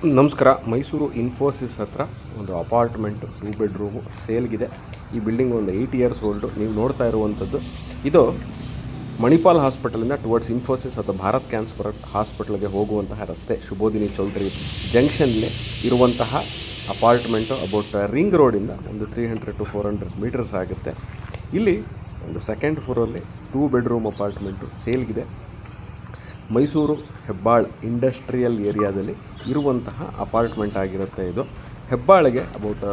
ನಮಸ್ಕಾರ. ಮೈಸೂರು ಇನ್ಫೋಸಿಸ್ ಹತ್ರ ಒಂದು ಅಪಾರ್ಟ್ಮೆಂಟು 2 ಬೆಡ್ರೂಮು ಸೇಲ್ಗಿದೆ. ಈ ಬಿಲ್ಡಿಂಗ್ ಒಂದು 8 ಇಯರ್ಸ್ ಓಲ್ಡು. ನೀವು ನೋಡ್ತಾ ಇರುವಂಥದ್ದು ಇದು ಮಣಿಪಾಲ್ ಹಾಸ್ಪಿಟಲಿಂದ ಟುವರ್ಡ್ಸ್ ಇನ್ಫೋಸಿಸ್ ಅಥವಾ ಭಾರತ್ ಕ್ಯಾನ್ಸರ್ ಹಾಸ್ಪಿಟಲ್ಗೆ ಹೋಗುವಂತಹ ರಸ್ತೆ, ಶುಭೋದಿನಿ ಚೌಲ್ಟ್ರಿ ಜಂಕ್ಷನ್ಲಿ ಇರುವಂತಹ ಅಪಾರ್ಟ್ಮೆಂಟು. ಅಬೌಟ್ ರಿಂಗ್ ರೋಡಿಂದ ಒಂದು 300 to 400 ಮೀಟರ್ಸ್ ಆಗುತ್ತೆ. ಇಲ್ಲಿ ಒಂದು ಸೆಕೆಂಡ್ ಫ್ಲೋರಲ್ಲಿ 2 ಬೆಡ್ರೂಮ್ ಅಪಾರ್ಟ್ಮೆಂಟು ಸೇಲ್ಗಿದೆ. ಮೈಸೂರು ಹೆಬ್ಬಾಳ್ ಇಂಡಸ್ಟ್ರಿಯಲ್ ಏರಿಯಾದಲ್ಲಿ ಇರುವಂತಹ ಅಪಾರ್ಟ್ಮೆಂಟ್ ಆಗಿರುತ್ತೆ. ಇದು ಹೆಬ್ಬಾಳಿಗೆ ಅಬೌಟ್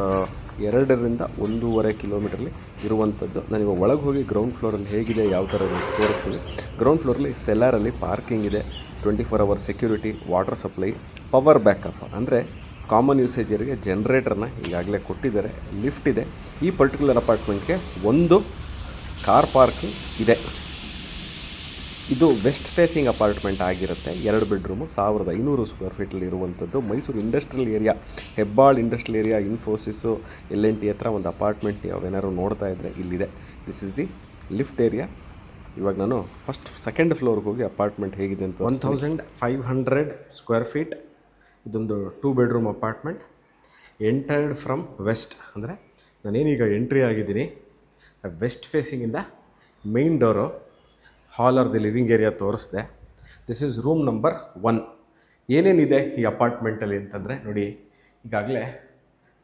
2ರಿಂದ 1.5 ಕಿಲೋಮೀಟ್ರಲ್ಲಿ ಇರುವಂಥದ್ದು. ನಾನಿವಾಗ ಒಳಗೆ ಹೋಗಿ ಗ್ರೌಂಡ್ ಫ್ಲೋರಲ್ಲಿ ಹೇಗಿದೆ, ಯಾವ ಥರ ತೋರಿಸ್ತೀನಿ. ಗ್ರೌಂಡ್ ಫ್ಲೋರಲ್ಲಿ ಸೆಲ್ಲಾರಲ್ಲಿ ಪಾರ್ಕಿಂಗ್ ಇದೆ, 24 hour security, water supply, power backup ಅಂದರೆ ಕಾಮನ್ ಯೂಸೇಜರಿಗೆ ಜನ್ರೇಟರ್ನ ಈಗಾಗಲೇ ಕೊಟ್ಟಿದ್ದಾರೆ. ಲಿಫ್ಟ್ ಇದೆ. ಈ ಪರ್ಟಿಕ್ಯುಲರ್ ಅಪಾರ್ಟ್ಮೆಂಟ್ಗೆ ಒಂದು ಕಾರ್ ಪಾರ್ಕಿಂಗ್ ಇದೆ. ಇದು ವೆಸ್ಟ್ ಫೇಸಿಂಗ್ ಅಪಾರ್ಟ್ಮೆಂಟ್ ಆಗಿರುತ್ತೆ. 2 ಬೆಡ್ರೂಮು, 1500 ಸ್ಕ್ವೇರ್ ಫೀಟಲ್ಲಿ ಇರುವಂಥದ್ದು. Mysuru industrial area, Hebbal industrial area, Infosys, LNT ಹತ್ರ ಒಂದು ಅಪಾರ್ಟ್ಮೆಂಟ್ ಅವೇನಾದ್ರು ನೋಡ್ತಾ ಇದ್ದರೆ ಇಲ್ಲಿದೆ. This is the lift area. ಇವಾಗ ನಾನು ಸೆಕೆಂಡ್ ಫ್ಲೋರ್ಗೆ ಹೋಗಿ ಅಪಾರ್ಟ್ಮೆಂಟ್ ಹೇಗಿದೆ ಅಂತ 1500 ಸ್ಕ್ವೇರ್ ಫೀಟ್ ಇದೊಂದು 2 bedroom apartment. Entered from west ಅಂದರೆ ನಾನೇನೀಗ ಎಂಟ್ರಿ ಆಗಿದ್ದೀನಿ ವೆಸ್ಟ್ ಫೇಸಿಂಗಿಂದ main door, hall or the living area ತೋರಿಸ್ದೆ. This is room number 1. ಏನೇನಿದೆ ಈ ಅಪಾರ್ಟ್ಮೆಂಟಲ್ಲಿ ಅಂತಂದರೆ ನೋಡಿ, ಈಗಾಗಲೇ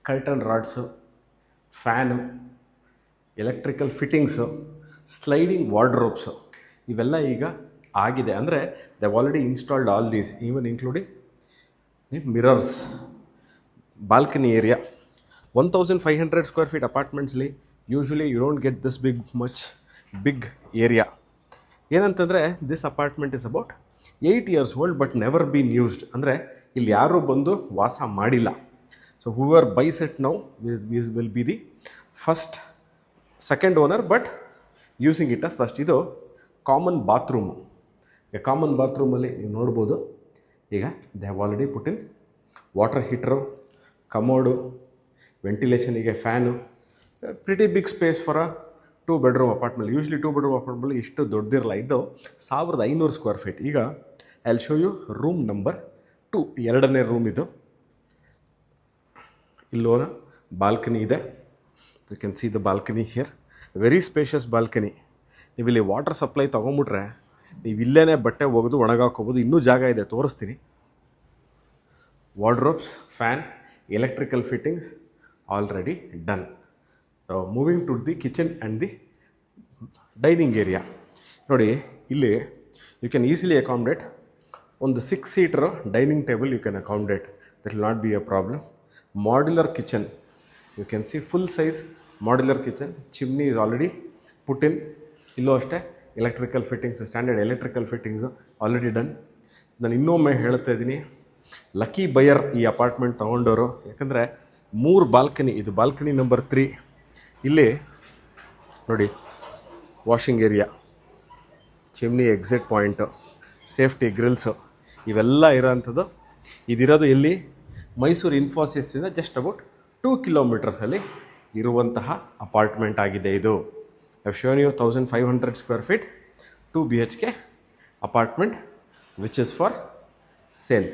curtain rods, fan, electrical fittings, sliding wardrobes ಇವೆಲ್ಲ ಈಗ ಆಗಿದೆ. ಅಂದರೆ they already installed all these, even including the mirrors. Balcony area 1500 square feet ಅಪಾರ್ಟ್ಮೆಂಟ್ಸ್ಲಿ usually you don't get this big area. ಏನಂತಂದರೆ this apartment is about 8 years old but never been used. ಅಂದರೆ ಇಲ್ಲಿ ಯಾರೂ ಬಂದು ವಾಸ ಮಾಡಿಲ್ಲ. So whoever buys it now will be the second owner but using it as first. ಇದು common bathroom. Common ಬಾತ್ರೂಮಲ್ಲಿ ನೀವು ನೋಡ್ಬೋದು, ಈಗ they have already put in water heater, commode, ವೆಂಟಿಲೇಷನಿಗೆ fan. Pretty big space for a 2 bedroom apartment. Usually 2 bedroom apartment ಇಷ್ಟು ದೊಡ್ಡದಿರಲ್ಲ. ಇದು 1500 square feet. ಈಗ I will show you room number 2, 2ನೇ ರೂಮ್ ಇದು. ಇಲ್ಲೋನ ಬಾಲ್ಕನಿ ಇದೆ. You can see the balcony here, very spacious balcony. ನೀವು ಇಲ್ಲಿ ವಾಟರ್ ಸಪ್ಲೈ ತೊಗೊಂಬಿಟ್ರೆ ನೀವು ಇಲ್ಲೇ ಬಟ್ಟೆ ಒಗೆದು ಒಣಗಾಕೋಬೋದು. ಇನ್ನೂ ಜಾಗ ಇದೆ, ತೋರಿಸ್ತೀನಿ. Wardrobes, fan, electrical fittings already done. Moving to the kitchen and the dining area. ನೋಡಿ, ಇಲ್ಲಿ ಯು ಕ್ಯಾನ್ ಈಸಿಲಿ ಅಕಾಮಡೇಟ್ ಒಂದು 6 seater dining table. You can accommodate, that will not be a problem. Modular kitchen, you can see full size modular kitchen. Chimney is already put in. ಇಲ್ಲೂ ಅಷ್ಟೇ electrical fittings, standard electrical fittings already done. ನಾನು ಇನ್ನೊಮ್ಮೆ ಹೇಳ್ತಾ ಇದ್ದೀನಿ, lucky buyer ಈ apartment ತೊಗೊಂಡವರು. ಯಾಕಂದರೆ 3 balcony, ಇದು balcony number 3. ಇಲ್ಲಿ ನೋಡಿ, washing area, chimney exit point, safety grills ಇವೆಲ್ಲ ಇರೋವಂಥದ್ದು. ಇದಿರೋದು ಎಲ್ಲಿ? ಮೈಸೂರು ಇನ್ಫೋಸಿಸಿಂದ ಜಸ್ಟ್ ಅಬೌಟ್ 2 ಕಿಲೋಮೀಟರ್ಸಲ್ಲಿ ಇರುವಂತಹ ಅಪಾರ್ಟ್ಮೆಂಟ್ ಆಗಿದೆ ಇದು. I have shown you 1500 square feet 2 BHK apartment which is for sale.